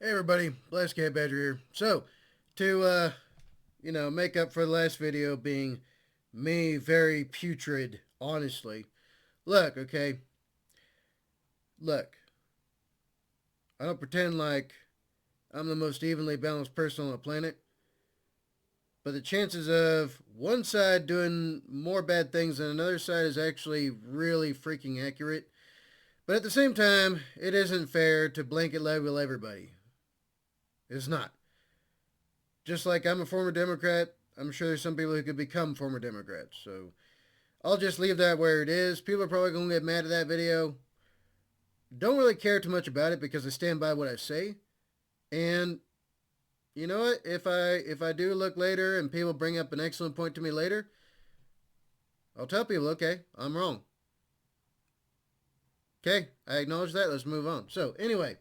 Hey everybody, BlastCapBadger here. So, to make up for the last video being me very putrid, honestly. Look, okay? Look. I don't pretend like I'm the most evenly balanced person on the planet, but the chances of one side doing more bad things than another side is actually really freaking accurate. But at the same time, it isn't fair to blanket label everybody. It's not. Just like I'm a former Democrat, I'm sure there's some people who could become former Democrats. So I'll just leave that where it is. People are probably going to get mad at that video. Don't really care too much about it because I stand by what I say. And you know what? If I do look later and people bring up an excellent point to me later, I'll tell people, okay, I'm wrong. Okay, I acknowledge that. Let's move on. So anyway,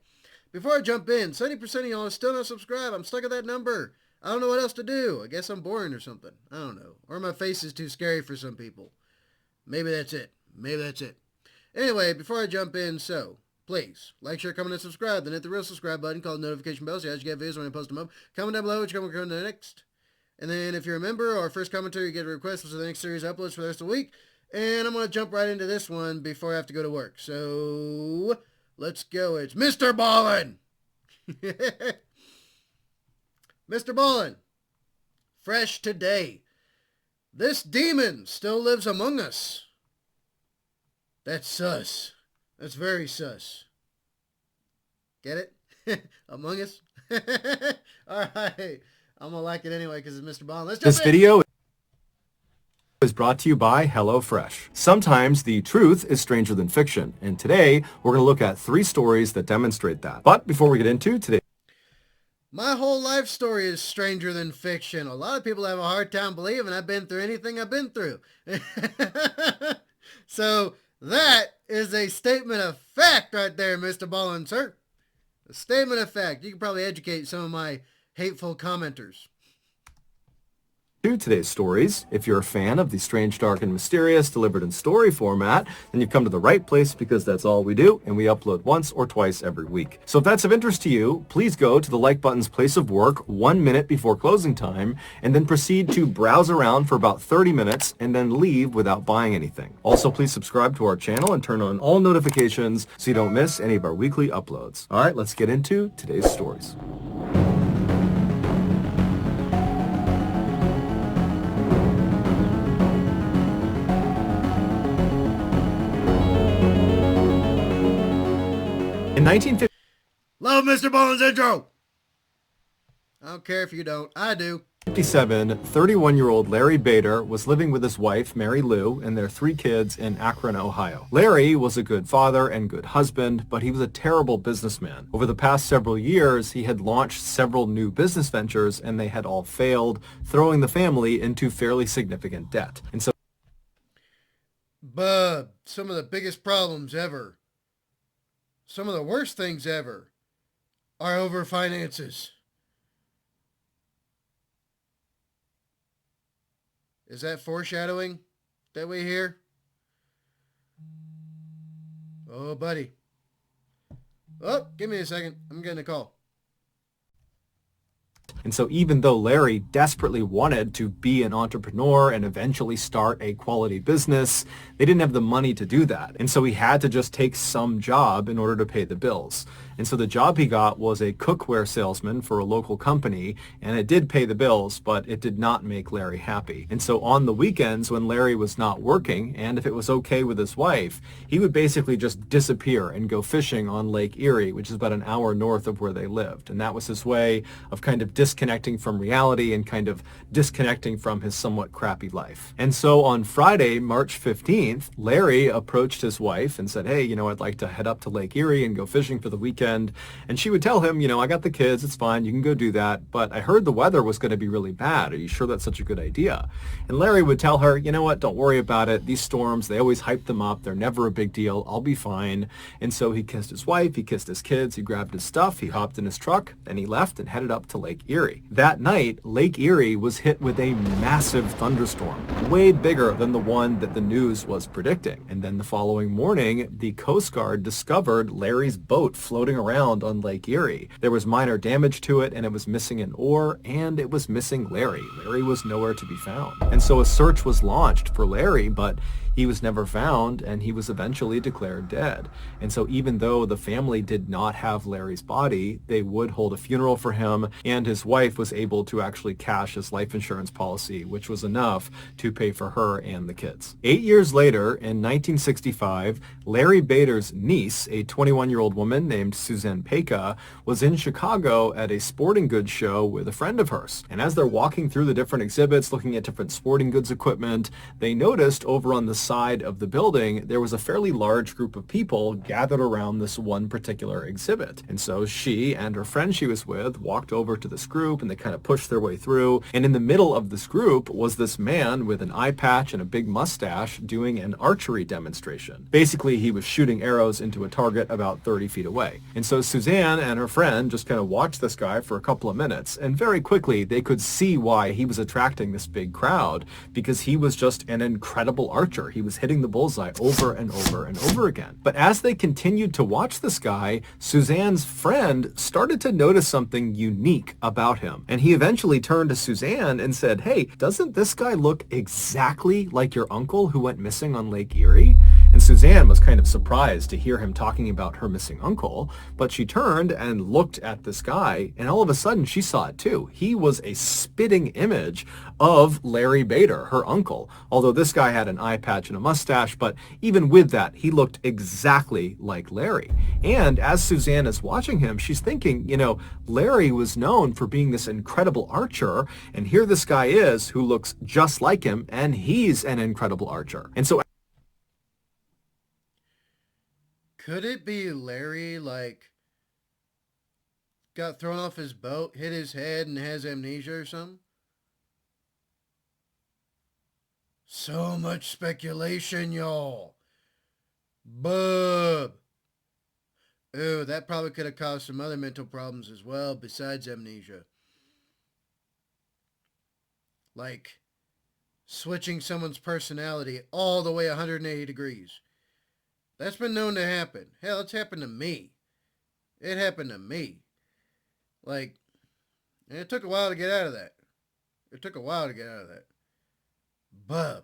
before I jump in, 70% of y'all are still not subscribed. I'm stuck at that number. I don't know what else to do. I guess I'm boring or something. I don't know. Or my face is too scary for some people. Maybe that's it. Maybe that's it. Anyway, before I jump in, so please like, share, comment, and subscribe. Then hit the real subscribe button called the notification bell so you get videos when I post them up. Comment down below what you're going to do next. And then if you're a member or first commenter, you get a request for the next series uploads for the rest of the week. And I'm going to jump right into this one before I have to go to work. So let's go. It's Mr. Ballin. Mr. Ballin, fresh today. This demon still lives among us. That's sus. That's very sus. Get it? Among us? Alright. I'm gonna like it anyway because it's Mr. Ballin. Let's jump This in. video is brought to you by HelloFresh. Sometimes the truth is stranger than fiction, and today we're going to look at 3 stories that demonstrate that. But before we get into today, My whole life story is stranger than fiction. A lot of people have a hard time believing I've been through anything I've been through. So that is a statement of fact right there, Mr. Ballin, sir. A statement of fact. You can probably educate some of my hateful commenters. today's stories, if you're a fan of the strange, dark, and mysterious delivered in story format, then you've come to the right place because that's all we do, and we upload once or twice every week. So if that's of interest to you, please go to the like button's place of work 1 minute before closing time, and then proceed to browse around for about 30 minutes, and then leave without buying anything. Also, please subscribe to our channel and turn on all notifications so you don't miss any of our weekly uploads. All right, let's get into today's stories. In 1950, Love Mr. Ballin's intro. I don't care if you don't. I do. 31-year-old Larry Bader was living with his wife, Mary Lou, and their 3 kids in Akron, Ohio. Larry was a good father and good husband, but he was a terrible businessman. Over the past several years, he had launched several new business ventures, and they had all failed, throwing the family into fairly significant debt. And so, Bub, some of the biggest problems ever, some of the worst things ever, are over finances. Is that foreshadowing that we hear? Oh, buddy. Oh, give me a second. I'm getting a call. And so even though Larry desperately wanted to be an entrepreneur and eventually start a quality business, they didn't have the money to do that. And so he had to just take some job in order to pay the bills. And so the job he got was a cookware salesman for a local company, and it did pay the bills, but it did not make Larry happy. And so on the weekends when Larry was not working, and if it was okay with his wife, he would basically just disappear and go fishing on Lake Erie, which is about an hour north of where they lived. And that was his way of kind of disconnecting from reality and kind of disconnecting from his somewhat crappy life. And so on Friday, March 15th, Larry approached his wife and said, hey, I'd like to head up to Lake Erie and go fishing for the weekend. And she would tell him, I got the kids, it's fine, you can go do that, but I heard the weather was going to be really bad. Are you sure that's such a good idea? And Larry would tell her, you know what, don't worry about it. These storms, they always hype them up. They're never a big deal. I'll be fine. And so he kissed his wife, he kissed his kids, he grabbed his stuff, he hopped in his truck, and he left and headed up to Lake Erie. That night, Lake Erie was hit with a massive thunderstorm, way bigger than the one that the news was predicting. And then the following morning, the Coast Guard discovered Larry's boat floating floating around on Lake Erie. There was minor damage to it, and it was missing an oar, and it was missing Larry. Larry was nowhere to be found. And so a search was launched for Larry, but he was never found, and he was eventually declared dead. And so even though the family did not have Larry's body, they would hold a funeral for him, and his wife was able to actually cash his life insurance policy, which was enough to pay for her and the kids. 8 years later, in 1965, Larry Bader's niece, a 21-year-old woman named Suzanne Peka, was in Chicago at a sporting goods show with a friend of hers. And as they're walking through the different exhibits, looking at different sporting goods equipment, they noticed over on the side of the building, there was a fairly large group of people gathered around this one particular exhibit. And so she and her friend she was with walked over to this group, and they kind of pushed their way through. And in the middle of this group was this man with an eye patch and a big mustache doing an archery demonstration. Basically, he was shooting arrows into a target about 30 feet away. And so Suzanne and her friend just kind of watched this guy for a couple of minutes, and very quickly they could see why he was attracting this big crowd, because he was just an incredible archer. He was hitting the bullseye over and over and over again. But as they continued to watch this guy, Suzanne's friend started to notice something unique about him. And he eventually turned to Suzanne and said, "Hey, doesn't this guy look exactly like your uncle who went missing on Lake Erie?" And Suzanne was kind of surprised to hear him talking about her missing uncle, but she turned and looked at this guy, and all of a sudden she saw it too. He was a spitting image of Larry Bader, her uncle, although this guy had an eye patch and a mustache, but even with that, he looked exactly like Larry. And as Suzanne is watching him, she's thinking, Larry was known for being this incredible archer, and here this guy is who looks just like him, and he's an incredible archer. And so could it be Larry, got thrown off his boat, hit his head, and has amnesia or something? So much speculation, y'all. Bub. Ooh, that probably could have caused some other mental problems as well besides amnesia. Like switching someone's personality all the way 180 degrees. That's been known to happen. Hell, it's happened to me. It happened to me. And it took a while to get out of that. Bub.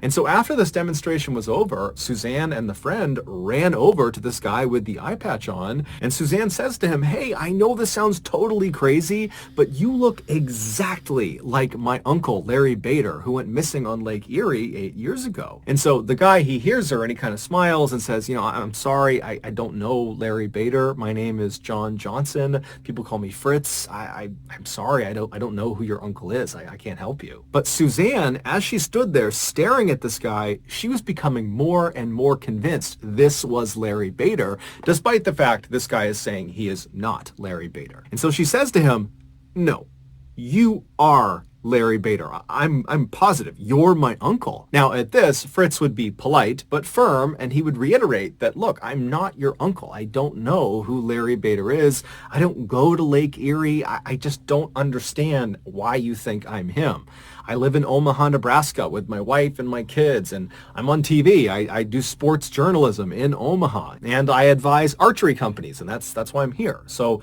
And so after this demonstration was over, Suzanne and the friend ran over to this guy with the eye patch on, and Suzanne says to him, "Hey, I know this sounds totally crazy, but you look exactly like my uncle, Larry Bader, who went missing on Lake Erie 8 years ago." And so the guy, he hears her and he kind of smiles and says, "I'm sorry, I don't know Larry Bader. My name is John Johnson. People call me Fritz. I'm sorry, I don't know who your uncle is. I can't help you." But Suzanne, as she stood there staring at this guy, she was becoming more and more convinced this was Larry Bader, despite the fact this guy is saying he is not Larry Bader. And so she says to him, "No, you are Larry Bader. I'm positive you're my uncle." Now at this, Fritz would be polite but firm, and he would reiterate that, "Look, I'm not your uncle. I don't know who Larry Bader is. I don't go to Lake Erie. I just don't understand why you think I'm him. I live in Omaha, Nebraska with my wife and my kids, and I'm on TV. I do sports journalism in Omaha, and I advise archery companies, and that's why I'm here. So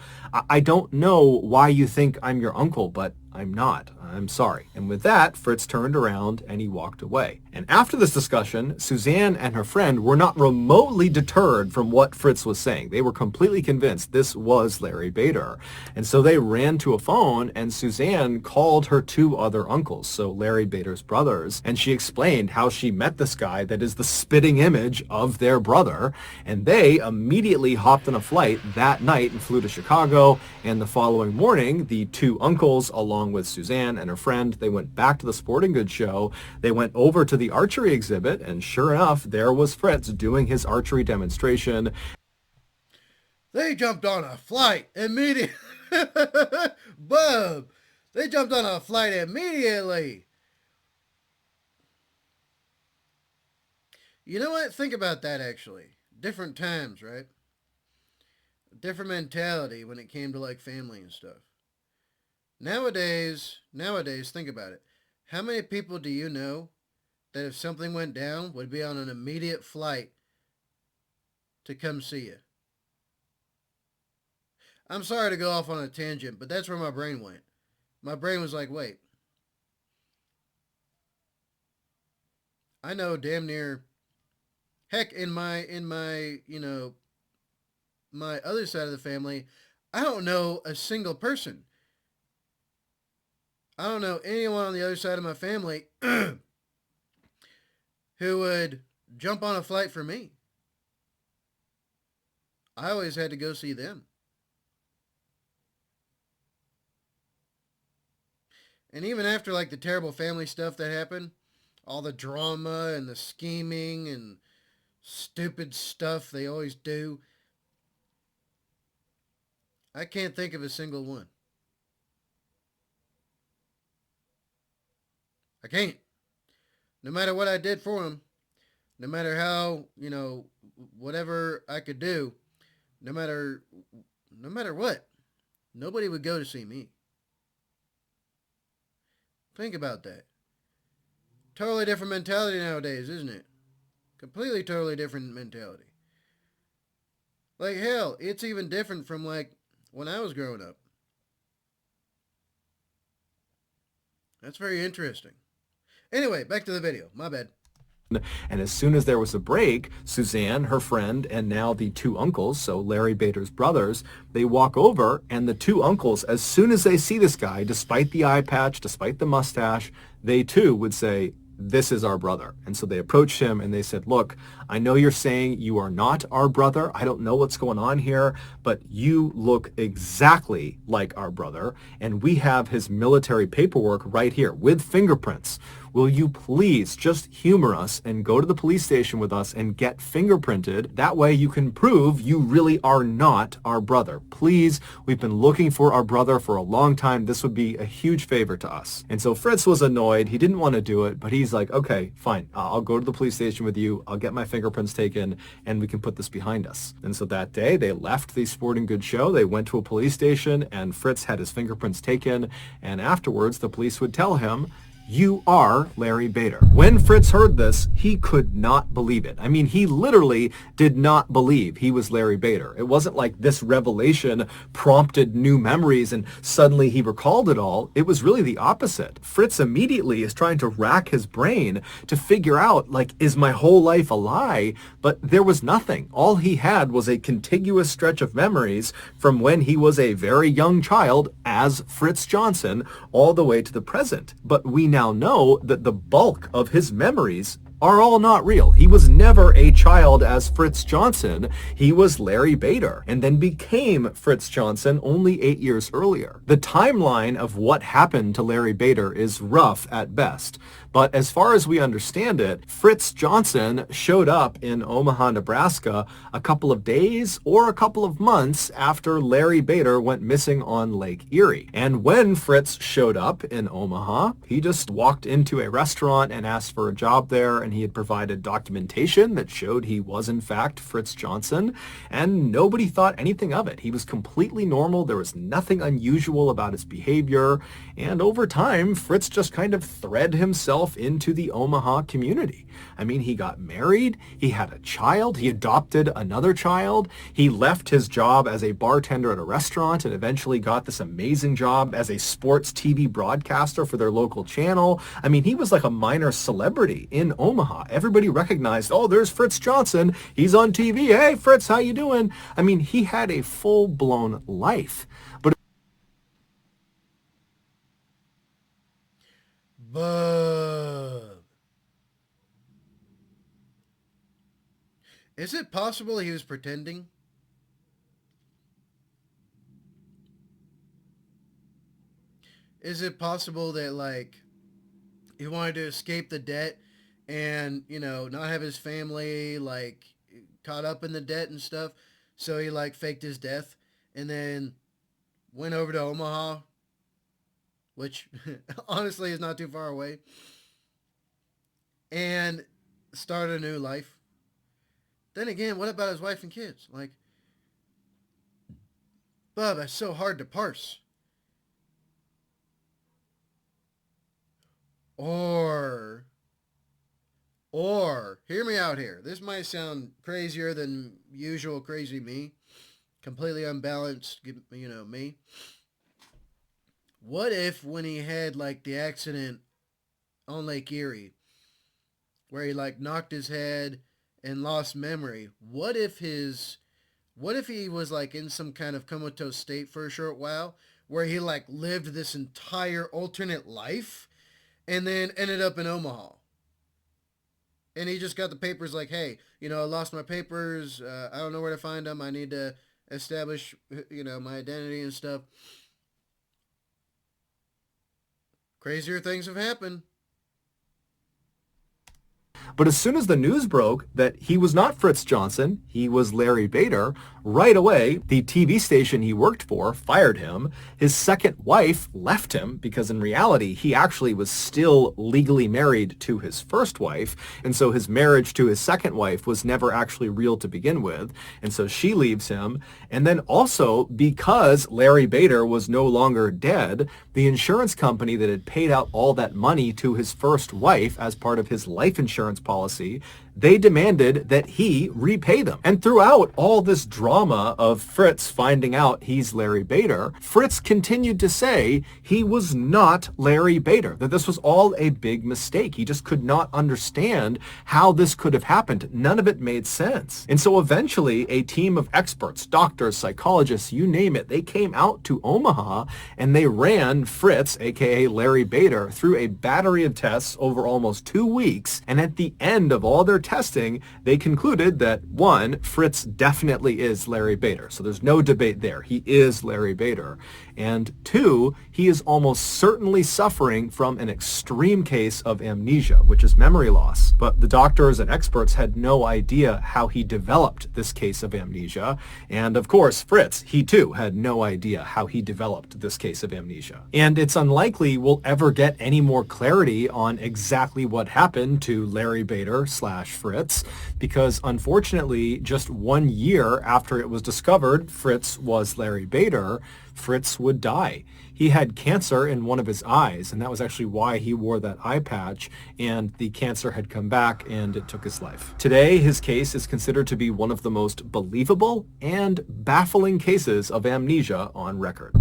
I don't know why you think I'm your uncle, but I'm not. I'm sorry." And with that, Fritz turned around and he walked away. And after this discussion, Suzanne and her friend were not remotely deterred from what Fritz was saying. They were completely convinced this was Larry Bader. And so they ran to a phone, and Suzanne called her two other uncles, so Larry Bader's brothers, and she explained how she met this guy that is the spitting image of their brother. And they immediately hopped on a flight that night and flew to Chicago. And the following morning, the two uncles, along with Suzanne and her friend, they went back to the sporting goods show. They went over to the archery exhibit, and sure enough, there was Fritz doing his archery demonstration. They jumped on a flight immediately. Bub! They jumped on a flight immediately. You know what? Think about that, actually. Different times, right? Different mentality when it came to family and stuff. Nowadays, think about it. How many people do you know that if something went down would be on an immediate flight to come see you. I'm sorry to go off on a tangent, but that's where my brain went. My brain was like, wait, I know damn near, heck, in my my other side of the family, I don't know a single person. I don't know anyone on the other side of my family who would jump on a flight for me. I always had to go see them. And even after like the terrible family stuff that happened, all the drama and the scheming and stupid stuff they always do, I can't think of a single one. I can't. No matter what I did for them, no matter how, whatever I could do, no matter no matter what, nobody would go to see me. Think about that. Totally different mentality nowadays, isn't it? Completely totally different mentality. Like hell, it's even different from like when I was growing up. That's very interesting. Anyway, back to the video. My bad. And as soon as there was a break, Suzanne, her friend, and now the two uncles, so Larry Bader's brothers, they walk over, and the two uncles, as soon as they see this guy, despite the eye patch, despite the mustache, they too would say, "This is our brother." And so they approached him and they said, "Look, I know you're saying you are not our brother. I don't know what's going on here, but you look exactly like our brother, and we have his military paperwork right here with fingerprints. Will you please just humor us and go to the police station with us and get fingerprinted? That way you can prove you really are not our brother. Please, we've been looking for our brother for a long time. This would be a huge favor to us." And so Fritz was annoyed. He didn't want to do it, but he's like, "Okay, fine. I'll go to the police station with you. I'll get my fingerprints taken, and we can put this behind us." And so that day they left the sporting goods show. They went to a police station, and Fritz had his fingerprints taken. And afterwards, the police would tell him, "You are Larry Bader." When Fritz heard this, he could not believe it. I mean, he literally did not believe he was Larry Bader. It wasn't like this revelation prompted new memories and suddenly he recalled it all. It was really the opposite. Fritz immediately is trying to rack his brain to figure out, like, is my whole life a lie? But there was nothing. All he had was a contiguous stretch of memories from when he was a very young child as Fritz Johnson all the way to the present. But we now know that the bulk of his memories are all not real. He was never a child as Fritz Johnson. He was Larry Bader and then became Fritz Johnson only 8 years earlier. The timeline of what happened to Larry Bader is rough at best. But as far as we understand it, Fritz Johnson showed up in Omaha, Nebraska a couple of days or a couple of months after Larry Bader went missing on Lake Erie. And when Fritz showed up in Omaha, he just walked into a restaurant and asked for a job there, and he had provided documentation that showed he was in fact Fritz Johnson, and nobody thought anything of it. He was completely normal. There was nothing unusual about his behavior, and over time, Fritz just kind of thread himself into the Omaha community. I mean, he got married, he had a child, he adopted another child, he left his job as a bartender at a restaurant and eventually got this amazing job as a sports TV broadcaster for their local channel. I mean, he was like a minor celebrity in Omaha. Everybody recognized, "Oh, there's Fritz Johnson. He's on TV. Hey, Fritz, how you doing?" I mean, he had a full-blown life. Bub. Is it possible he was pretending? Is it possible that, like, he wanted to escape the debt and, not have his family, like, caught up in the debt and stuff? So he, like, faked his death and then went over to Omaha, which honestly is not too far away, and started a new life. Then again, what about his wife and kids? Like, Bub, that's so hard to parse. Or Or, hear me out here. This might sound crazier than usual crazy me. Completely unbalanced, me. What if when he had, like, the accident on Lake Erie, where he, like, knocked his head and lost memory, what if he was, like, in some kind of comatose state for a short while, where he, like, lived this entire alternate life and then ended up in Omaha? And he just got the papers like, hey, I lost my papers. I don't know where to find them. I need to establish, my identity and stuff. Crazier things have happened. But as soon as the news broke that he was not Fritz Johnson, he was Larry Bader, right away, the TV station he worked for fired him. His second wife left him because in reality, he actually was still legally married to his first wife. And so his marriage to his second wife was never actually real to begin with. And so she leaves him. And then also because Larry Bader was no longer dead, the insurance company that had paid out all that money to his first wife as part of his life insurance policy, they demanded that he repay them. And throughout all this drama of Fritz finding out he's Larry Bader, Fritz continued to say he was not Larry Bader, that this was all a big mistake. He just could not understand how this could have happened. None of it made sense. And so eventually a team of experts, doctors, psychologists, you name it, they came out to Omaha and they ran Fritz, aka Larry Bader, through a battery of tests over almost 2 weeks. And at the end of all their testing, they concluded that, one, Fritz definitely is Larry Bader. So there's no debate there. He is Larry Bader. And two, he is almost certainly suffering from an extreme case of amnesia, which is memory loss. But the doctors and experts had no idea how he developed this case of amnesia. And of course, Fritz, he too had no idea how he developed this case of amnesia. And it's unlikely we'll ever get any more clarity on exactly what happened to Larry Bader / Fritz, because unfortunately, just 1 year after it was discovered Fritz was Larry Bader, Fritz would die. He had cancer in one of his eyes, and that was actually why he wore that eye patch, and the cancer had come back and it took his life. Today, his case is considered to be one of the most believable and baffling cases of amnesia on record.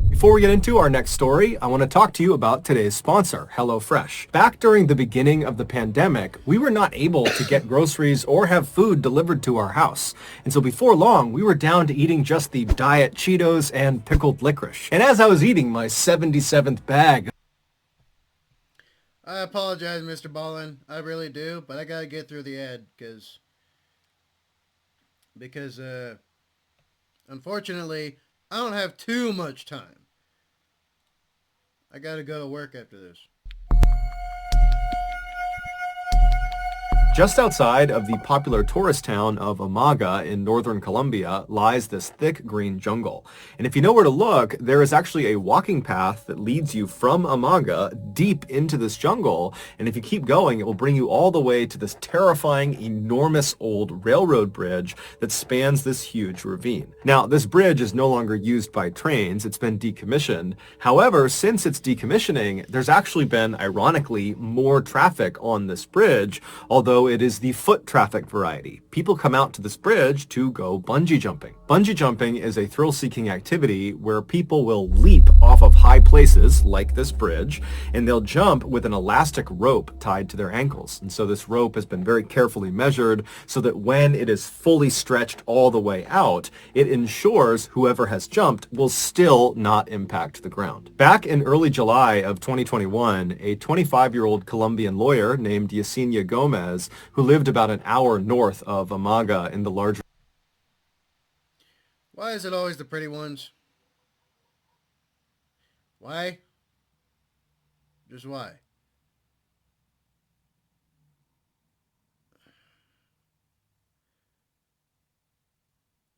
Before we get into our next story, I want to talk to you about today's sponsor, HelloFresh. Back during the beginning of the pandemic, we were not able to get groceries or have food delivered to our house. And so before long, we were down to eating just the diet Cheetos and pickled licorice. And as I was eating my 77th bag, I apologize, Mr. Ballen. I really do, but I gotta get through the ad because unfortunately, I don't have too much time. I gotta go to work after this. just outside of the popular tourist town of Amaga in northern Colombia lies this thick green jungle. And if you know where to look, there is actually a walking path that leads you from Amaga deep into this jungle. And if you keep going, it will bring you all the way to this terrifying, enormous old railroad bridge that spans this huge ravine. Now, this bridge is no longer used by trains. It's been decommissioned. However, since its decommissioning, there's actually been, ironically, more traffic on this bridge, although it is the foot traffic variety. People come out to this bridge to go bungee jumping. Bungee jumping is a thrill-seeking activity where people will leap off of high places, like this bridge, and they'll jump with an elastic rope tied to their ankles. And so this rope has been very carefully measured so that when it is fully stretched all the way out, it ensures whoever has jumped will still not impact the ground. Back in early July of 2021, a 25-year-old Colombian lawyer named Yesenia Gomez, who lived about an hour north of Amaga in the larger... Why is it always the pretty ones? Why? Just why?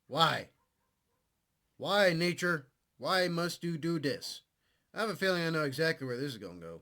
Why? Why, nature? Why must you do this? I have a feeling I know exactly where this is going to go.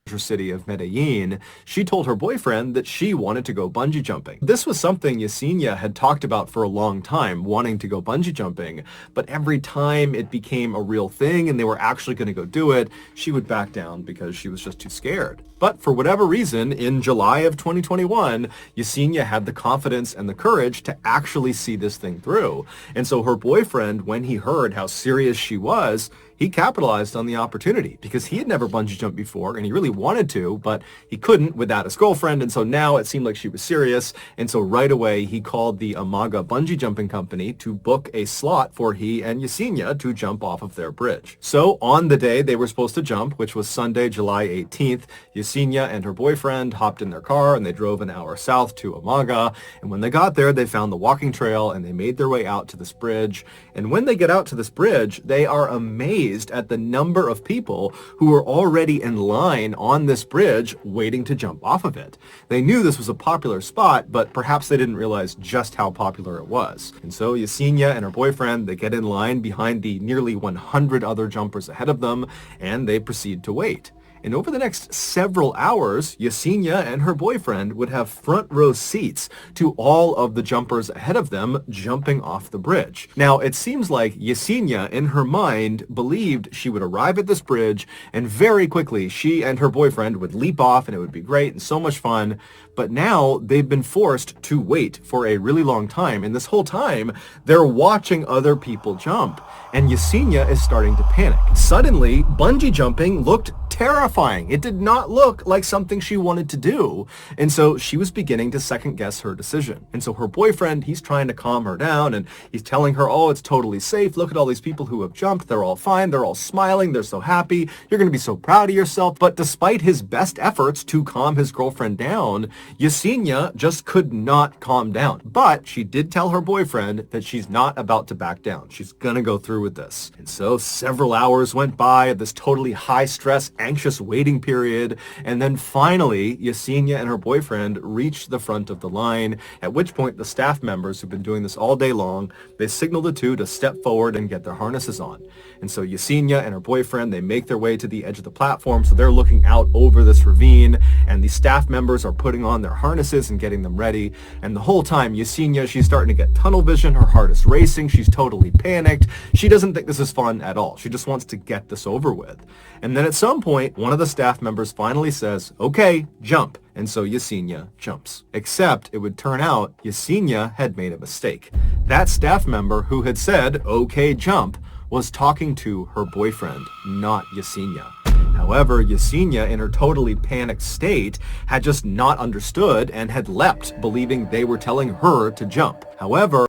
city of Medellin, she told her boyfriend that she wanted to go bungee jumping. This was something Yesenia had talked about for a long time, wanting to go bungee jumping, but every time it became a real thing and they were actually going to go do it, she would back down because she was just too scared. But for whatever reason, in July of 2021, Yesenia had the confidence and the courage to actually see this thing through. And so her boyfriend, when he heard how serious she was, he capitalized on the opportunity because he had never bungee jumped before and he really wanted to, but he couldn't without his girlfriend. And so now it seemed like she was serious. And so right away, he called the Amaga bungee jumping company to book a slot for he and Yesenia to jump off of their bridge. So on the day they were supposed to jump, which was Sunday, July 18th, Yesenia and her boyfriend hopped in their car and they drove an hour south to Amaga. And when they got there, they found the walking trail and they made their way out to this bridge. And when they get out to this bridge, they are amazed at the number of people who were already in line on this bridge waiting to jump off of it. They knew this was a popular spot, but perhaps they didn't realize just how popular it was. And so Yesenia and her boyfriend, they get in line behind the nearly 100 other jumpers ahead of them, and they proceed to wait. And over the next several hours, Yesenia and her boyfriend would have front row seats to all of the jumpers ahead of them jumping off the bridge. Now, it seems like Yesenia, in her mind, believed she would arrive at this bridge and very quickly she and her boyfriend would leap off and it would be great and so much fun. But now they've been forced to wait for a really long time. And this whole time, they're watching other people jump. And Yesenia is starting to panic. Suddenly, bungee jumping looked terrifying. It did not look like something she wanted to do. And so she was beginning to second guess her decision. And so her boyfriend, he's trying to calm her down and he's telling her, oh, it's totally safe. Look at all these people who have jumped. They're all fine. They're all smiling. They're so happy. You're going to be so proud of yourself. But despite his best efforts to calm his girlfriend down, Yesenia just could not calm down. But she did tell her boyfriend that she's not about to back down. She's going to go through with this. And so several hours went by of this totally high-stress, anxious waiting period. And then finally, Yesenia and her boyfriend reached the front of the line, at which point the staff members who've been doing this all day long, they signal the two to step forward and get their harnesses on. And so Yesenia and her boyfriend, they make their way to the edge of the platform. So they're looking out over this ravine and the staff members are putting on their harnesses and getting them ready. And the whole time, Yesenia, she's starting to get tunnel vision. Her heart is racing. She's totally panicked. She doesn't think this is fun at all. She just wants to get this over with. And then at some point, one of the staff members finally says, okay, jump. And so Yesenia jumps. Except it would turn out Yesenia had made a mistake. That staff member who had said, okay, jump, was talking to her boyfriend, not Yesenia. However, Yesenia, in her totally panicked state, had just not understood and had leapt, believing they were telling her to jump. However,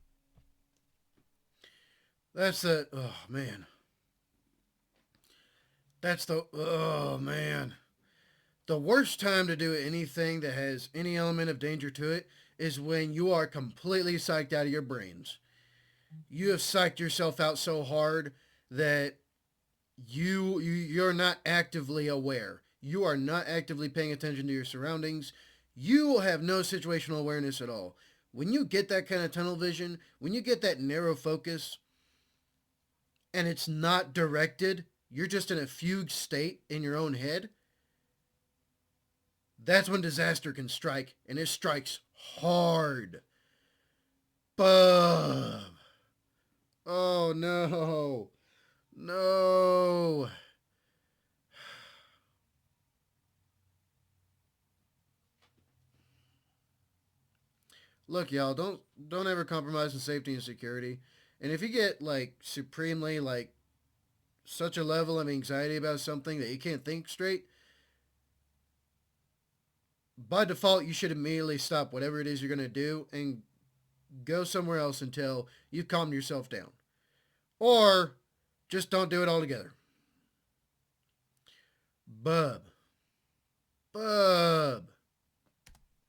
oh man. Oh man. The worst time to do anything that has any element of danger to it is when you are completely psyched out of your brains. You have psyched yourself out so hard that you're not actively aware. You are not actively paying attention to your surroundings. You will have no situational awareness at all. When you get that kind of tunnel vision, when you get that narrow focus, and it's not directed, you're just in a fugue state in your own head, that's when disaster can strike, and it strikes hard. Boom. Oh, no. No. Look, y'all, don't ever compromise in safety and security. And if you get, like, supremely, like, such a level of anxiety about something that you can't think straight, by default, you should immediately stop whatever it is you're going to do and go somewhere else until you've calmed yourself down. Or just don't do it altogether. Bub.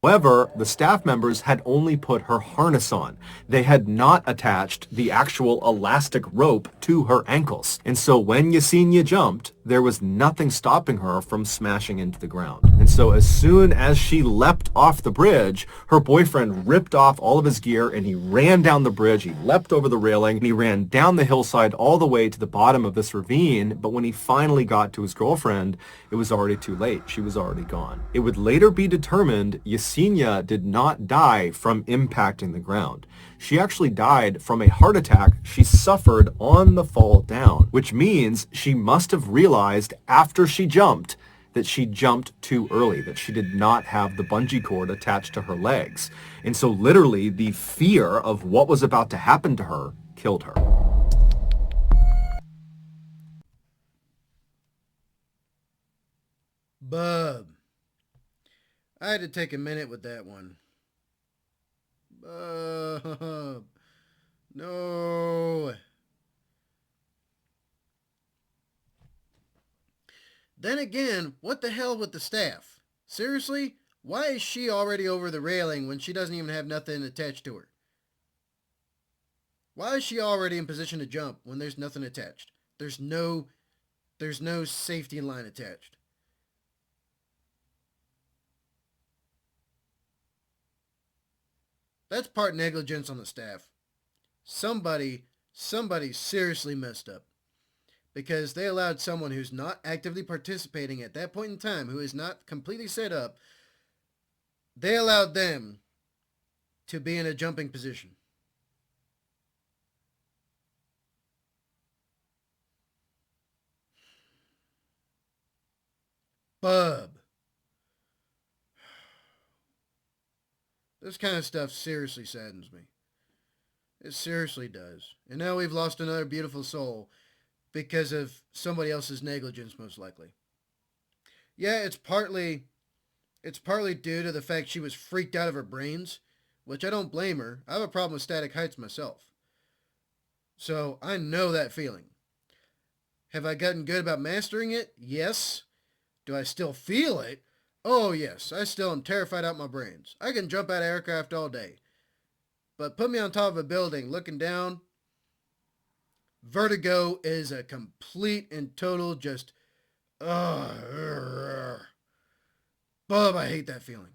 However, the staff members had only put her harness on. They had not attached the actual elastic rope to her ankles. And so when Yesenia jumped, there was nothing stopping her from smashing into the ground. And so so as soon as she leapt off the bridge, her boyfriend ripped off all of his gear and he ran down the bridge. He leapt over the railing and he ran down the hillside all the way to the bottom of this ravine. But when he finally got to his girlfriend, it was already too late. She was already gone. It would later be determined Yesenia did not die from impacting the ground. She actually died from a heart attack she suffered on the fall down, which means she must have realized after she jumped that she jumped too early, that she did not have the bungee cord attached to her legs. And so literally the fear of what was about to happen to her killed her. Bub. I had to take a minute with that one. Bub. No. Then again, what the hell with the staff? Seriously? Why is she already over the railing when she doesn't even have nothing attached to her? Why is she already in position to jump when there's nothing attached? There's no safety line attached. That's part negligence on the staff. Somebody seriously messed up. Because they allowed someone who's not actively participating at that point in time, who is not completely set up, they allowed them to be in a jumping position. Bub. This kind of stuff seriously saddens me. It seriously does. And now we've lost another beautiful soul because of somebody else's negligence, most likely. Yeah, it's partly due to the fact she was freaked out of her brains, which I don't blame her. I have a problem with static heights myself. So I know that feeling. Have I gotten good about mastering it? Yes. Do I still feel it? Oh yes, I still am terrified out my brains. I can jump out of aircraft all day. But put me on top of a building looking down, vertigo is a complete and total just, Bub, I hate that feeling.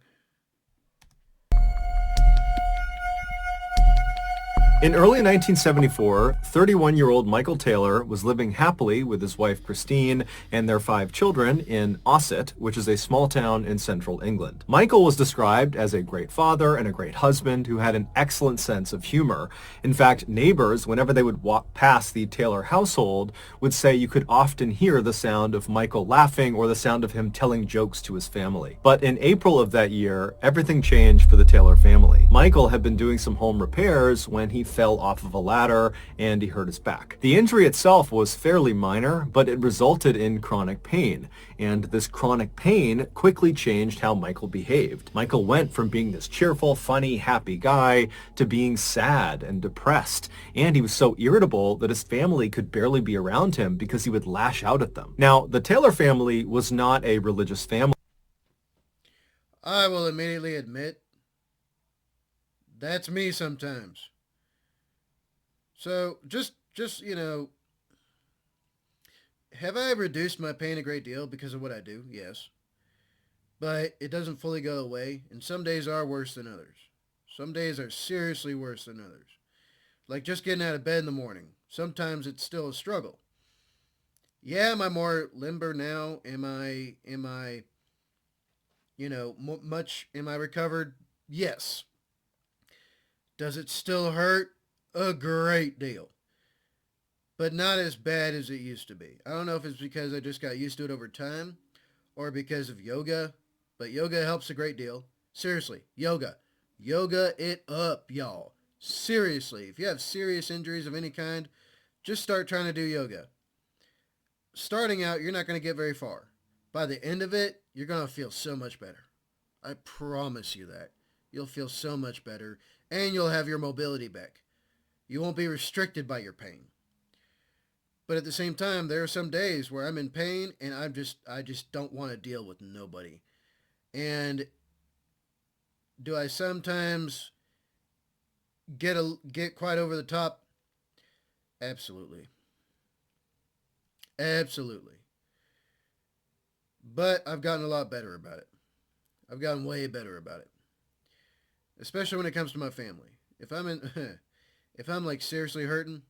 In early 1974, 31-year-old Michael Taylor was living happily with his wife Christine and their 5 children in Ossett, which is a small town in central England. Michael was described as a great father and a great husband who had an excellent sense of humor. In fact, neighbors, whenever they would walk past the Taylor household, would say you could often hear the sound of Michael laughing or the sound of him telling jokes to his family. But in April of that year, everything changed for the Taylor family. Michael had been doing some home repairs when he fell off of a ladder and he hurt his back. The injury itself was fairly minor, but it resulted in chronic pain, and this chronic pain quickly changed how Michael behaved. Michael went from being this cheerful, funny, happy guy to being sad and depressed, and he was so irritable that his family could barely be around him because he would lash out at them. Now, the Taylor family was not a religious family. I will immediately admit, that's me sometimes. So, just have I reduced my pain a great deal because of what I do? Yes. But it doesn't fully go away, and some days are worse than others. Some days are seriously worse than others. Like just getting out of bed in the morning. Sometimes it's still a struggle. Yeah, am I more limber now? Am I am I recovered? Yes. Does it still hurt? A great deal. But not as bad as it used to be. I don't know if it's because I just got used to it over time or because of yoga, but yoga helps a great deal. Seriously, yoga. Yoga it up, y'all. Seriously, if you have serious injuries of any kind, just start trying to do yoga. Starting out, you're not going to get very far. By the end of it, you're going to feel so much better. I promise you that. You'll feel so much better, and you'll have your mobility back. You won't be restricted by your pain. But at the same time, there are some days where I'm in pain and I just don't want to deal with nobody. And do I sometimes get quite over the top? Absolutely. Absolutely. But I've gotten a lot better about it. I've gotten way better about it, especially when it comes to my family. If I'm in, if I'm like seriously hurting,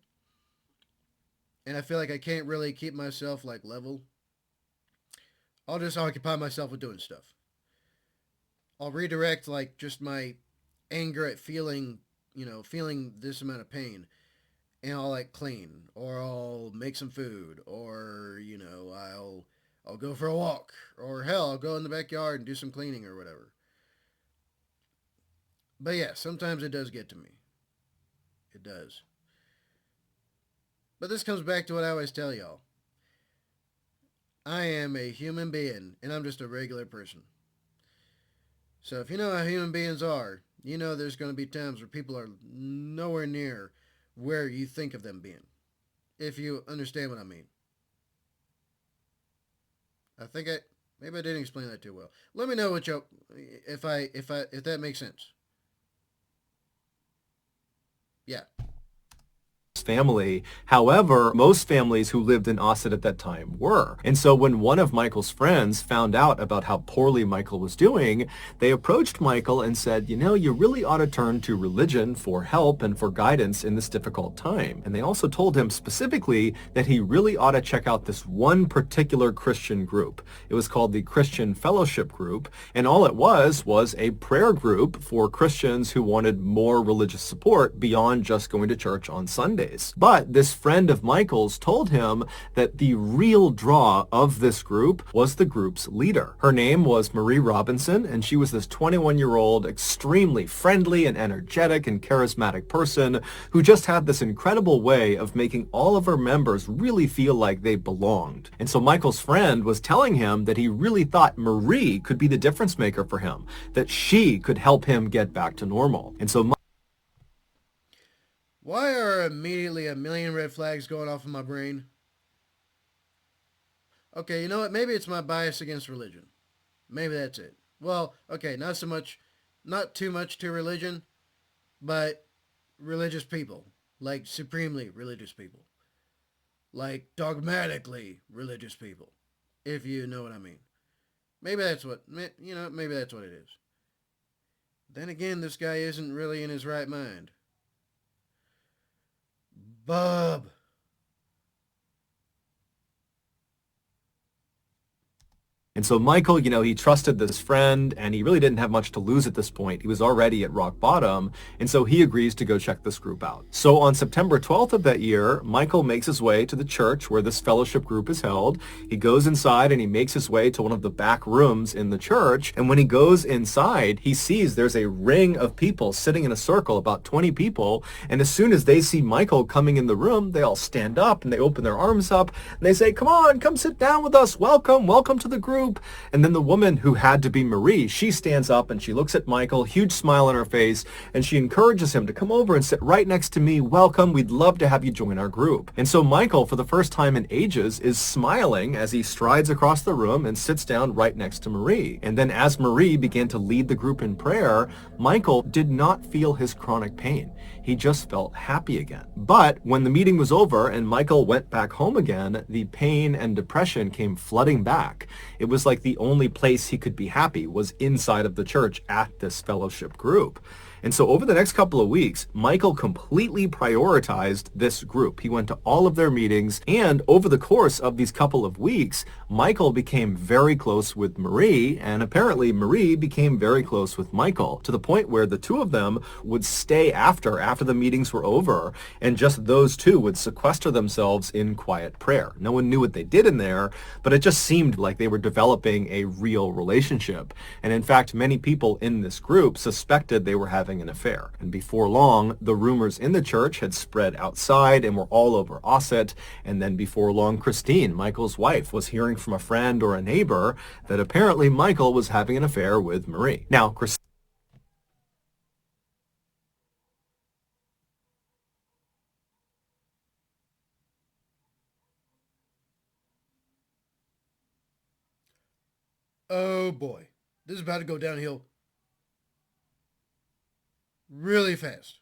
and I feel like I can't really keep myself like level, I'll just occupy myself with doing stuff. I'll redirect like just my anger at feeling, feeling this amount of pain, and I'll like clean, or I'll make some food, or I'll go for a walk, or hell, I'll go in the backyard and do some cleaning or whatever. But yeah, sometimes it does get to me. It does. But this comes back to what I always tell y'all. I am a human being, and I'm just a regular person. So if you know how human beings are, you know there's going to be times where people are nowhere near where you think of them being. If you understand what I mean. I think maybe I didn't explain that too well. Let me know what you if that makes sense. Yeah. Family. However, most families who lived in Osset at that time were. And so when one of Michael's friends found out about how poorly Michael was doing, they approached Michael and said, you really ought to turn to religion for help and for guidance in this difficult time. And they also told him specifically that he really ought to check out this one particular Christian group. It was called the Christian Fellowship Group, and all it was a prayer group for Christians who wanted more religious support beyond just going to church on Sundays. But this friend of Michael's told him that the real draw of this group was the group's leader. Her name was Marie Robinson, and she was this 21-year-old, extremely friendly and energetic and charismatic person who just had this incredible way of making all of her members really feel like they belonged. And so Michael's friend was telling him that he really thought Marie could be the difference maker for him, that she could help him get back to normal. And so Why are immediately a million red flags going off in my brain? Okay, you know what? Maybe it's my bias against religion. Maybe that's it. Well, okay, not too much to religion, but religious people. Like supremely religious people. Like dogmatically religious people. If you know what I mean. Maybe that's maybe that's what it is. Then again, this guy isn't really in his right mind. Bub. And so Michael, he trusted this friend, and he really didn't have much to lose at this point. He was already at rock bottom, and so he agrees to go check this group out. So on September 12th of that year, Michael makes his way to the church where this fellowship group is held. He goes inside and he makes his way to one of the back rooms in the church. And when he goes inside, he sees there's a ring of people sitting in a circle, about 20 people. And as soon as they see Michael coming in the room, they all stand up and they open their arms up and they say, "Come on, come sit down with us. Welcome to the group." And then the woman who had to be Marie, she stands up and she looks at Michael, huge smile on her face, and she encourages him to come over and sit right next to me. "Welcome. We'd love to have you join our group." And so Michael, for the first time in ages, is smiling as he strides across the room and sits down right next to Marie. And then as Marie began to lead the group in prayer, Michael did not feel his chronic pain. He just felt happy again. But when the meeting was over and Michael went back home again, the pain and depression came flooding back. It was like the only place he could be happy was inside of the church at this fellowship group. And so over the next couple of weeks, Michael completely prioritized this group. He went to all of their meetings, and over the course of these couple of weeks, Michael became very close with Marie, and apparently Marie became very close with Michael, to the point where the two of them would stay after the meetings were over, and just those two would sequester themselves in quiet prayer. No one knew what they did in there, but it just seemed like they were developing a real relationship. And in fact, many people in this group suspected they were having an affair. And before long, the rumors in the church had spread outside and were all over Osset. And then before long, Christine, Michael's wife, was hearing from a friend or a neighbor that apparently Michael was having an affair with Marie. Now, Oh boy. This is about to go downhill really fast.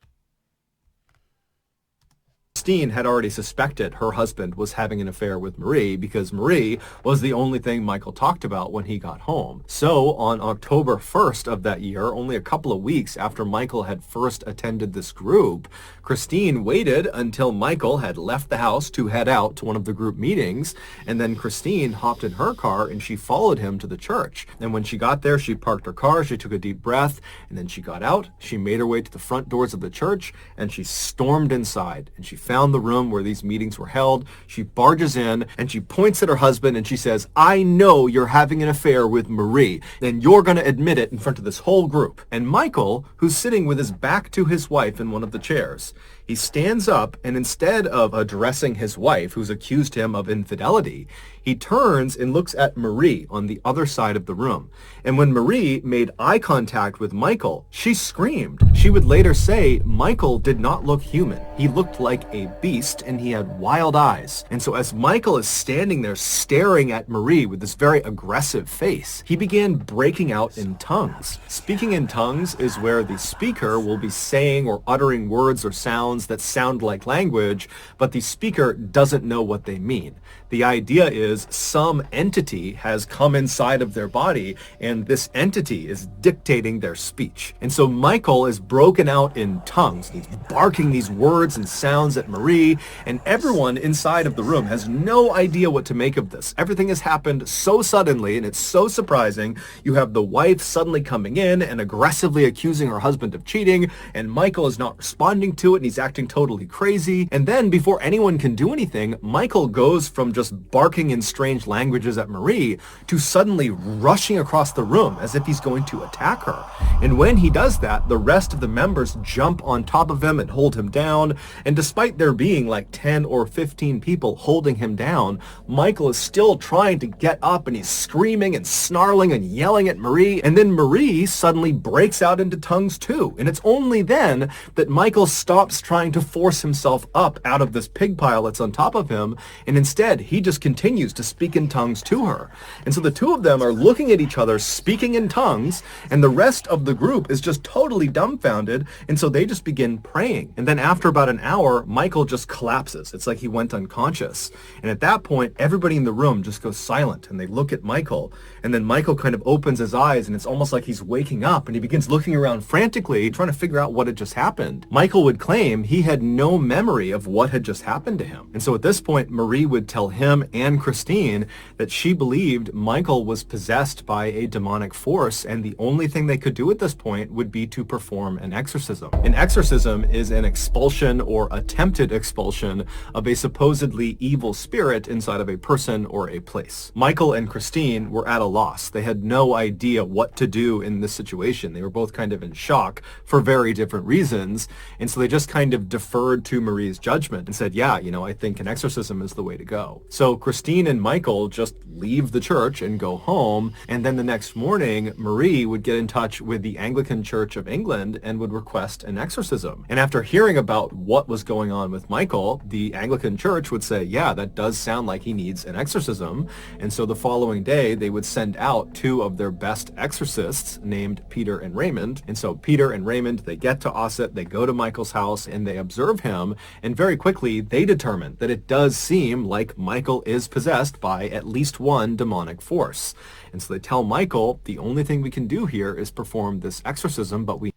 Christine had already suspected her husband was having an affair with Marie because Marie was the only thing Michael talked about when he got home. So on October 1st of that year, only a couple of weeks after Michael had first attended this group, Christine waited until Michael had left the house to head out to one of the group meetings, and then Christine hopped in her car and she followed him to the church. And when she got there, she parked her car, she took a deep breath, and then she got out, she made her way to the front doors of the church, and she stormed inside, and she found the room where these meetings were held. She barges in, and she points at her husband, and she says, "I know you're having an affair with Marie, and you're going to admit it in front of this whole group." And Michael, who's sitting with his back to his wife in one of the chairs, he stands up, and instead of addressing his wife, who's accused him of infidelity, he turns and looks at Marie on the other side of the room. And when Marie made eye contact with Michael, she screamed. She would later say Michael did not look human. He looked like a beast, and he had wild eyes. And so as Michael is standing there staring at Marie with this very aggressive face, he began breaking out in tongues. Speaking in tongues is where the speaker will be saying or uttering words or sounds that sound like language, but the speaker doesn't know what they mean. The idea is some entity has come inside of their body, and this entity is dictating their speech. And so Michael is broken out in tongues. He's barking these words and sounds at Marie, and everyone inside of the room has no idea what to make of this. Everything has happened so suddenly, and it's so surprising. You have the wife suddenly coming in and aggressively accusing her husband of cheating, and Michael is not responding to it, and he's acting totally crazy. And then before anyone can do anything, Michael goes from just barking in strange languages at Marie to suddenly rushing across the room as if he's going to attack her. And when he does that, the rest of the members jump on top of him and hold him down. And despite there being like 10 or 15 people holding him down, Michael is still trying to get up, and he's screaming and snarling and yelling at Marie. And then Marie suddenly breaks out into tongues too. And it's only then that Michael stops trying to force himself up out of this pig pile that's on top of him, and instead he just continues to speak in tongues to her. And so the two of them are looking at each other, speaking in tongues, and the rest of the group is just totally dumbfounded, and so they just begin praying. And then after about an hour, Michael just collapses. It's like he went unconscious. And at that point, everybody in the room just goes silent, and they look at Michael, and then Michael kind of opens his eyes, and it's almost like he's waking up, and he begins looking around frantically, trying to figure out what had just happened. Michael would claim he had no memory of what had just happened to him. And so at this point, Marie would tell him and Christine that she believed Michael was possessed by a demonic force, and the only thing they could do at this point would be to perform an exorcism. An exorcism is an expulsion or attempted expulsion of a supposedly evil spirit inside of a person or a place. Michael and Christine were at a loss. They had no idea what to do in this situation. They were both kind of in shock for very different reasons, and so they just kind of deferred to Marie's judgment and said, yeah, I think an exorcism is the way to go. So Christine and Michael just leave the church and go home, and then the next morning, Marie would get in touch with the Anglican Church of England and would request an exorcism. And after hearing about what was going on with Michael, the Anglican Church would say, yeah, that does sound like he needs an exorcism. And so the following day, they would send out two of their best exorcists named Peter and Raymond. And so Peter and Raymond, they get to Ossett, they go to Michael's house, and they observe him, and very quickly, they determine that it does seem like Michael is possessed by at least one demonic force. And so they tell Michael, the only thing we can do here is perform this exorcism, but we...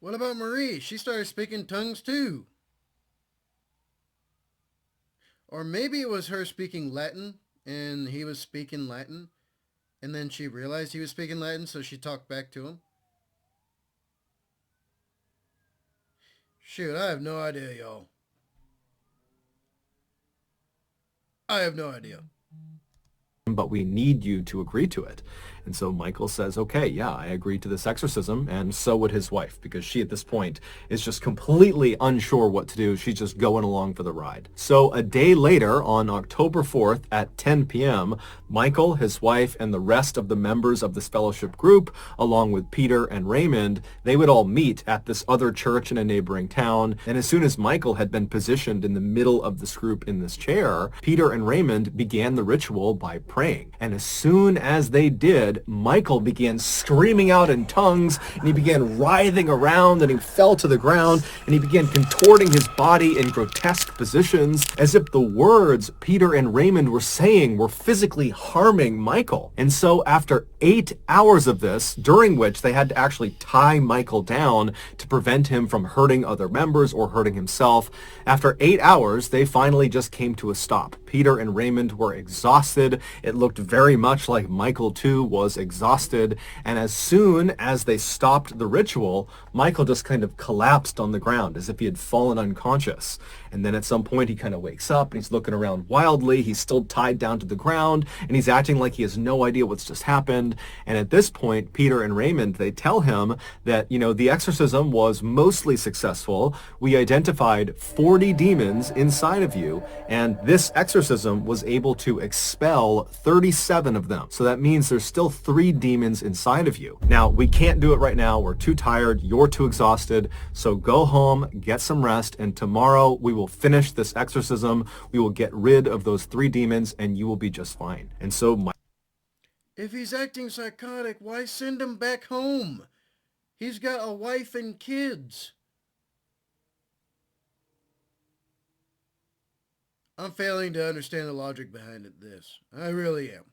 What about Marie? She started speaking tongues too. Or maybe it was her speaking Latin, and he was speaking Latin, and then she realized he was speaking Latin, so she talked back to him. Shoot, I have no idea, y'all. I have no idea. But we need you to agree to it. And so Michael says, okay, yeah, I agree to this exorcism, and so would his wife, because she at this point is just completely unsure what to do. She's just going along for the ride. So a day later, on October 4th at 10 p.m., Michael, his wife, and the rest of the members of this fellowship group, along with Peter and Raymond, they would all meet at this other church in a neighboring town. And as soon as Michael had been positioned in the middle of this group in this chair, Peter and Raymond began the ritual by praying. And as soon as they did, blood, Michael began screaming out in tongues, and he began writhing around, and he fell to the ground, and he began contorting his body in grotesque positions, as if the words Peter and Raymond were saying were physically harming Michael. And so after 8 hours of this, during which they had to actually tie Michael down to prevent him from hurting other members or hurting himself, after 8 hours, they finally just came to a stop. Peter and Raymond were exhausted. It looked very much like Michael too was exhausted. And as soon as they stopped the ritual, Michael just kind of collapsed on the ground as if he had fallen unconscious. And then at some point he kind of wakes up and he's looking around wildly. He's still tied down to the ground and he's acting like he has no idea what's just happened. And at this point, Peter and Raymond, they tell him that, the exorcism was mostly successful. We identified 40 demons inside of you, and this exorcism was able to expel 37 of them. So that means there's still 3 demons inside of you. Now, we can't do it right now. We're too tired. You're too exhausted. So go home, get some rest, and tomorrow we will finish this exorcism. We will get rid of those 3 demons, and you will be just fine. And so if he's acting psychotic, why send him back home? He's got a wife and kids. I'm failing to understand the logic behind this. I really am.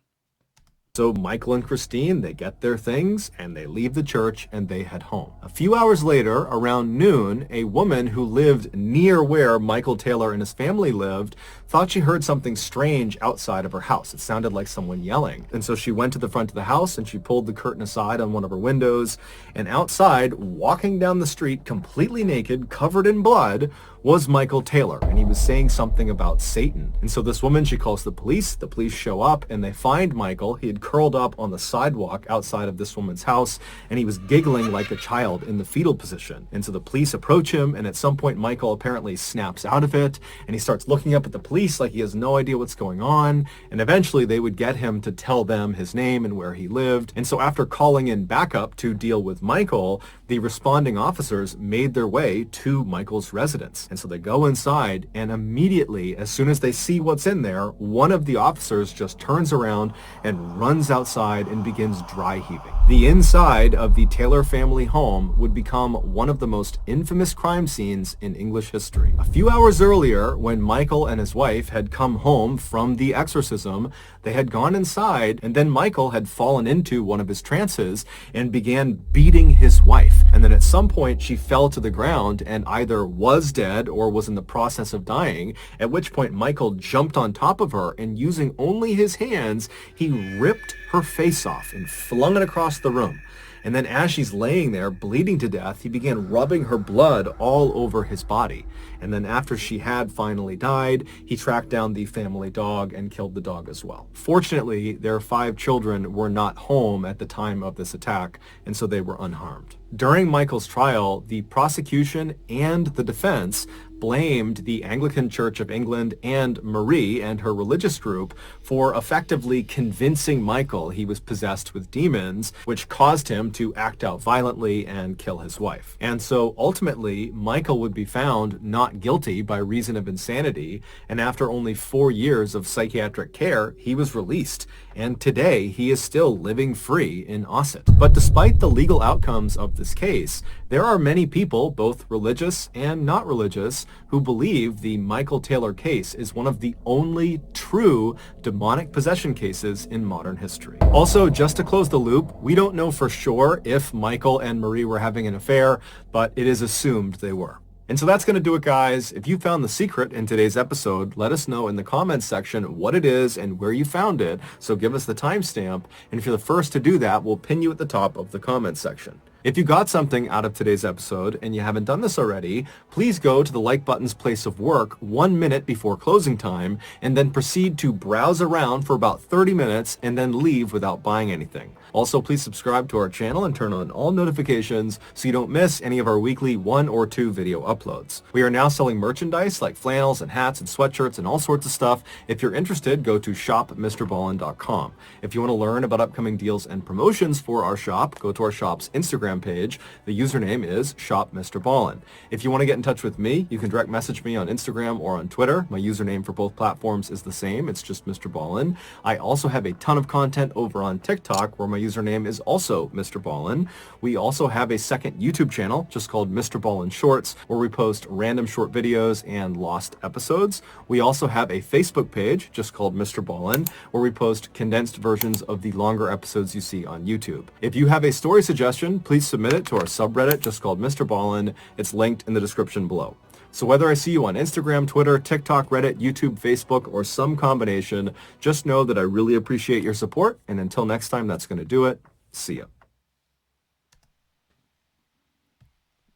So Michael and Christine, they get their things and they leave the church and they head home. A few hours later, around noon, a woman who lived near where Michael Taylor and his family lived thought she heard something strange outside of her house. It sounded like someone yelling. And so she went to the front of the house and she pulled the curtain aside on one of her windows. And outside, walking down the street completely naked, covered in blood, was Michael Taylor, and he was saying something about Satan. And so this woman, she calls the police show up, and they find Michael. He had curled up on the sidewalk outside of this woman's house, and he was giggling like a child in the fetal position. And so the police approach him, and at some point Michael apparently snaps out of it, and he starts looking up at the police like he has no idea what's going on, and eventually they would get him to tell them his name and where he lived. And so after calling in backup to deal with Michael, the responding officers made their way to Michael's residence. And so they go inside, and immediately, as soon as they see what's in there, one of the officers just turns around and runs outside and begins dry heaving. The inside of the Taylor family home would become one of the most infamous crime scenes in English history. A few hours earlier, when Michael and his wife had come home from the exorcism, they had gone inside, and then Michael had fallen into one of his trances and began beating his wife. And then at some point, she fell to the ground and either was dead or was in the process of dying, at which point Michael jumped on top of her, and using only his hands, he ripped her face off and flung it across the room. And then as she's laying there bleeding to death, he began rubbing her blood all over his body. And then after she had finally died, he tracked down the family dog and killed the dog as well. Fortunately, their 5 children were not home at the time of this attack, and so they were unharmed. During Michael's trial, the prosecution and the defense blamed the Anglican Church of England and Marie and her religious group for effectively convincing Michael he was possessed with demons, which caused him to act out violently and kill his wife. And so ultimately, Michael would be found not guilty by reason of insanity, and after only 4 years of psychiatric care, he was released. And today, he is still living free in Ossett. But despite the legal outcomes of this case, there are many people, both religious and not religious, who believe the Michael Taylor case is one of the only true demonic possession cases in modern history. Also, just to close the loop, we don't know for sure if Michael and Marie were having an affair, but it is assumed they were. And so that's going to do it, guys. If you found the secret in today's episode, let us know in the comments section what it is and where you found it. So give us the timestamp. And if you're the first to do that, we'll pin you at the top of the comments section. If you got something out of today's episode and you haven't done this already, please go to the like button's place of work 1 minute before closing time and then proceed to browse around for about 30 minutes and then leave without buying anything. Also, please subscribe to our channel and turn on all notifications so you don't miss any of our weekly 1 or 2 video uploads. We are now selling merchandise like flannels and hats and sweatshirts and all sorts of stuff. If you're interested, go to shopmrballen.com. If you want to learn about upcoming deals and promotions for our shop, go to our shop's Instagram Instagram page. The username is shopMrBallen. If you want to get in touch with me, you can direct message me on Instagram or on Twitter. My username for both platforms is the same. It's just Mr. Ballen. I also have a ton of content over on TikTok where my username is also Mr. Ballen. We also have a second YouTube channel just called Mr. Ballen Shorts where we post random short videos and lost episodes. We also have a Facebook page just called Mr. Ballen where we post condensed versions of the longer episodes you see on YouTube. If you have a story suggestion, please submit it to our subreddit just called Mr. Ballen. It's linked in the description below. So whether I see you on Instagram, Twitter, TikTok, Reddit, YouTube, Facebook, or some combination, just know that I really appreciate your support. And until next time, that's going to do it. See ya.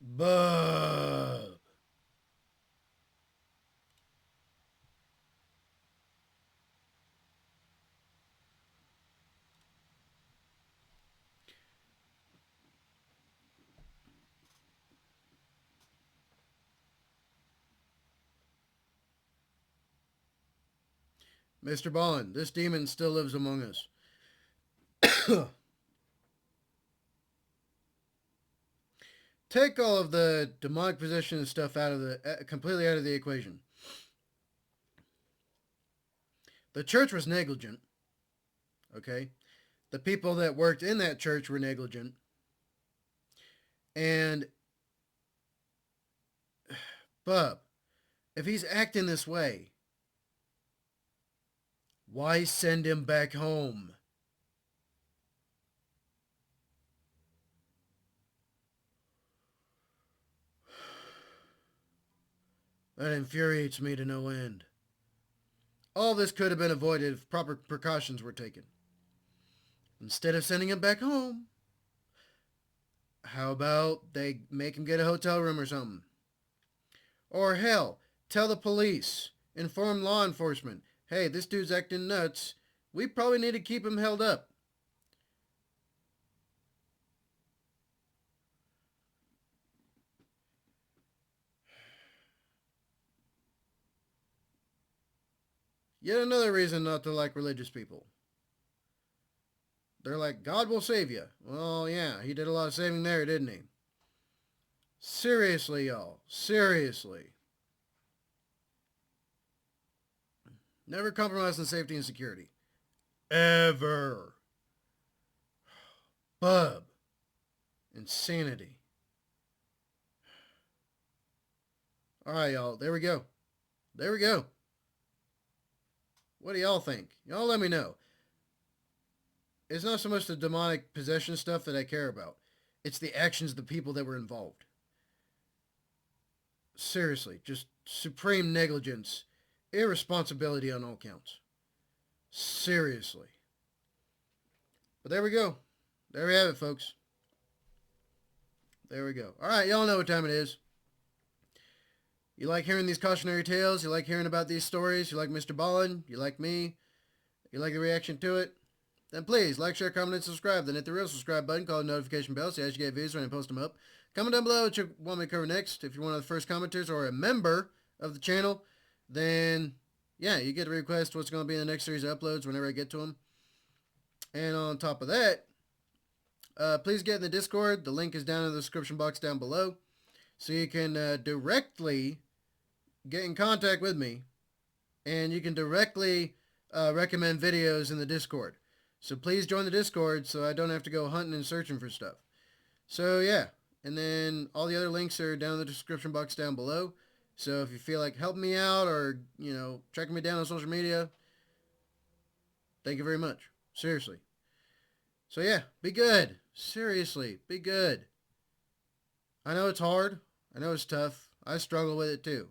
Bub. Mr. Ballen, this demon still lives among us. Take all of the demonic possession and stuff out of completely out of the equation. The church was negligent. Okay? The people that worked in that church were negligent. And Bub, if he's acting this way, why send him back home? That infuriates me to no end. All this could have been avoided if proper precautions were taken. Instead of sending him back home, how about they make him get a hotel room or something? Or hell, tell the police, inform law enforcement, hey, this dude's acting nuts. We probably need to keep him held up. Yet another reason not to like religious people. They're like, God will save you. Well, yeah, he did a lot of saving there, didn't he? Seriously, y'all. Seriously. Never compromise on safety and security. Ever. Bub. Insanity. Alright, y'all. There we go. There we go. What do y'all think? Y'all let me know. It's not so much the demonic possession stuff that I care about. It's the actions of the people that were involved. Seriously, just supreme negligence. Irresponsibility on all counts. Seriously. But there we go. There we have it, folks. There we go. Alright, y'all know what time it is. You like hearing these cautionary tales? You like hearing about these stories? You like Mr. Ballen? You like me? You like the reaction to it? Then please like, share, comment, and subscribe. Then hit the real subscribe button called notification bell so you get videos when I post them up. Comment down below what you want me to cover next. If you're one of the first commenters or a member of the channel, then yeah, you get to request what's going to be in the next series of uploads whenever I get to them. And on top of that, please get in the Discord. The link is down in the description box down below. So you can directly get in contact with me. And you can directly recommend videos in the Discord. So please join the Discord so I don't have to go hunting and searching for stuff. So yeah. And then all the other links are down in the description box down below. So if you feel like helping me out or, you know, tracking me down on social media, thank you very much. Seriously. So yeah, be good. Seriously, be good. I know it's hard. I know it's tough. I struggle with it too.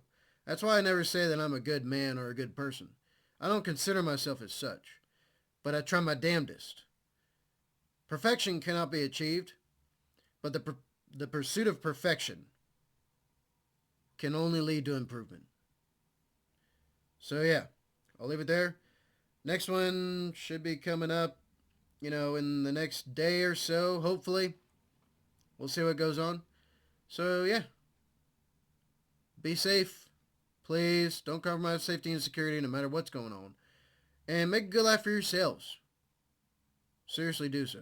That's why I never say that I'm a good man or a good person. I don't consider myself as such. But I try my damnedest. Perfection cannot be achieved, but the pursuit of perfection can only lead to improvement. So yeah, I'll leave it there. Next one should be coming up, you know, in the next day or so, hopefully. We'll see what goes on. So yeah, be safe. Please don't compromise safety and security no matter what's going on. And make a good life for yourselves. Seriously do so.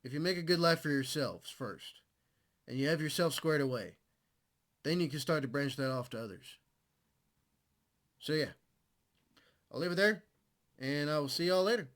if you make a good life for yourselves first, and you have yourself squared away, then you can start to branch that off to others. So yeah, I'll leave it there, and I will see y'all later.